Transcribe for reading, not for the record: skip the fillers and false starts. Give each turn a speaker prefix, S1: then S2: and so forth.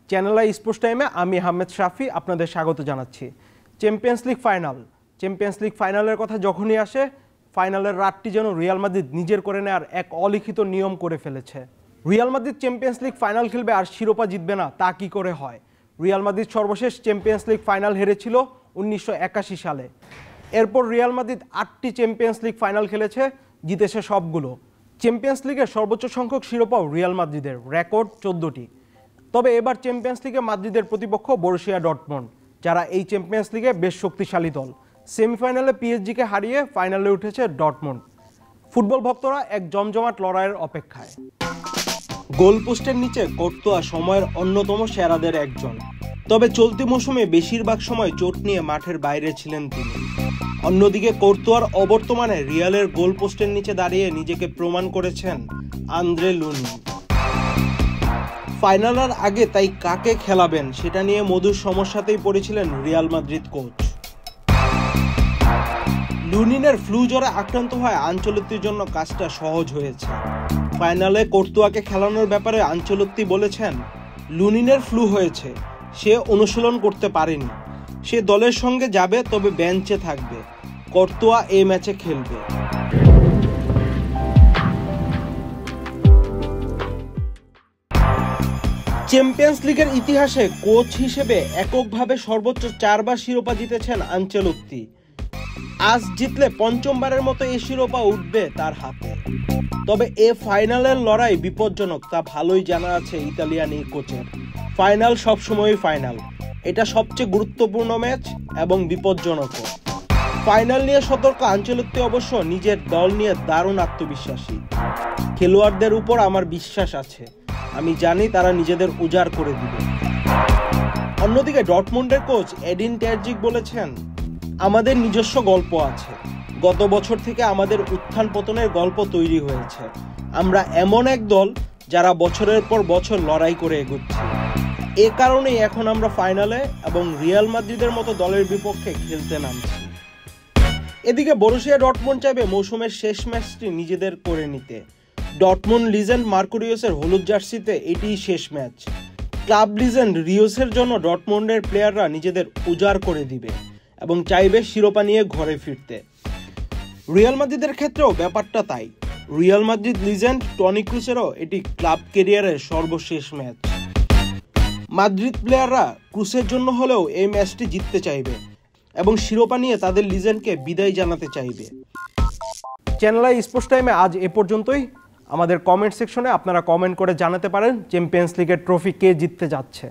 S1: Channel sports টাইমে আমি আহমেদ শাফি আপনাদের স্বাগত জানাচ্ছি। চ্যাম্পিয়ন্স লিগ ফাইনালের কথা যখনই আসে, ফাইনালের রাতটি যেন রিয়াল মাদ্রিদ নিজের করে নেওয়ার এক অলিখিত নিয়ম করে ফেলেছে। Real Madrid champions league final খেলবে আর শিরোপা জিতবে না, তা কি করে হয়? রিয়াল মাদ্রিদ সর্বশেষ চ্যাম্পিয়ন্স লিগ ফাইনাল হেরেছিল 1981 সালে। এরপর রিয়াল মাদ্রিদ 8টি চ্যাম্পিয়ন্স লিগ ফাইনাল খেলেছে, জিতেছে সবগুলো। চ্যাম্পিয়ন্স লিগের সর্বোচ্চ সংখ্যক শিরোপাও রিয়াল মাদ্রিদের, রেকর্ড 14টি। তবে এবার চ্যাম্পিয়ন্স লিগে মাদ্রিদের প্রতিপক্ষ বরুসিয়া ডর্টমুন্ড, যারা এই চ্যাম্পিয়ন্স লিগে বেশ শক্তিশালী দল। সেমিফাইনালে পিএসজিকে হারিয়ে ফাইনালে উঠেছে ডর্টমুন্ড। ফুটবল ভক্তরা এক জমজমাট লড়াইয়ের অপেক্ষায়। গোল পোস্টের নিচে কোর্তোয়া সময়ের অন্যতম সেরাদের একজন, তবে চলতি মৌসুমে বেশিরভাগ সময় চোট নিয়ে মাঠের বাইরে ছিলেন তিনি। অন্যদিকে কোর্তোয়ার অবর্তমানে রিয়ালের গোল পোস্টের নিচে দাঁড়িয়ে নিজেকে প্রমাণ করেছেন আন্দ্রে লুনি। ফাইনালের আগে তাই কাকে খেলাবেন সেটা নিয়ে মধুর সমস্যাতেই পড়েছিলেন রিয়াল মাদ্রিদ কোচ। লুনিনের ফ্লু জ্বরে আক্রান্ত হয় আনচেলত্তির জন্য কাজটা সহজ হয়েছে। ফাইনালে কোর্তোয়াকে খেলানোর ব্যাপারে আনচেলত্তি বলেছেন, লুনিনের ফ্লু হয়েছে, সে অনুশীলন করতে পারেনি, সে দলের সঙ্গে যাবে তবে বেঞ্চে থাকবে, কোর্তোয়া এই ম্যাচে খেলবে। চ্যাম্পিয়ন্স লিগের ইতিহাসে কোচ হিসেবে এককভাবে সর্বোচ্চ 4 বার শিরোপা জিতেছেন আনচেলত্তি। আজ জিতলে পঞ্চমবারের মতো এই শিরোপা উঠবে তার হাতে। তবে এ ফাইনালের লড়াই বিপজ্জনক, তা ভালোই জানা আছে ইতালিয়ান এই কোচের। ফাইনাল সবসময়ই ফাইনাল, এটা সবচেয়ে গুরুত্বপূর্ণ ম্যাচ এবং বিপজ্জনকও। ফাইনাল নিয়ে সতর্ক আনচেলত্তি অবশ্য নিজের দল নিয়ে দারুণ আত্মবিশ্বাসী। খেলোয়াড়দের উপর আমার বিশ্বাস আছে, আমি জানি তারা নিজেদের উজাড় করে দিবে। অন্যদিকে ডর্টমুন্ডের কোচ এডিন টেরজিক বলেছেন, আমাদের নিজস্ব গল্প আছে, গত বছর থেকে আমাদের উত্থান পতনের গল্প তৈরি হয়েছে। আমরা এমন এক দল যারা বছরের পর বছর লড়াই করে এগোচ্ছে। এ কারণেই এখন আমরা ফাইনালে এবং রিয়াল মাদ্রিদের মতো দলের বিপক্ষে খেলতে নামছি। এদিকে বরুসিয়া ডর্টমুন্ড চাইবে মৌসুমের শেষ ম্যাচটি নিজেদের করে নিতে। ডর্টমুন্ড লিজেন্ড মার্কুরিয়াসের হলুদ জার্সিতে এটিই শেষ ম্যাচ। ক্লাব লিজেন্ড রিওসের জন্য ডর্টমুন্ডের প্লেয়াররা নিজেদের উজাড় করে দিবে এবং চাইবে শিরোপা নিয়ে ঘরে ফিরতে। রিয়াল মাদ্রিদের ক্ষেত্রেও ব্যাপারটা তাই। রিয়াল মাদ্রিদ লিজেন্ড টনি ক্রুসেরও এটি ক্লাব ক্যারিয়ারের সর্বশেষ ম্যাচ। মাদ্রিদ প্লেয়াররা ক্রুসের জন্য হলেও এই ম্যাচটি জিততে চাইবে এবং শিরোপা নিয়ে তাদের লিজেন্ডকে বিদায় জানাতে চাইবে। চ্যানেল স্পোর্টস টাইমে আজ এ পর্যন্তই। আমাদের কমেন্ট সেকশনে আপনারা কমেন্ট করে জানাতে পারেন চ্যাম্পিয়ন্স লিগের ট্রফি কে জিততে যাচ্ছে।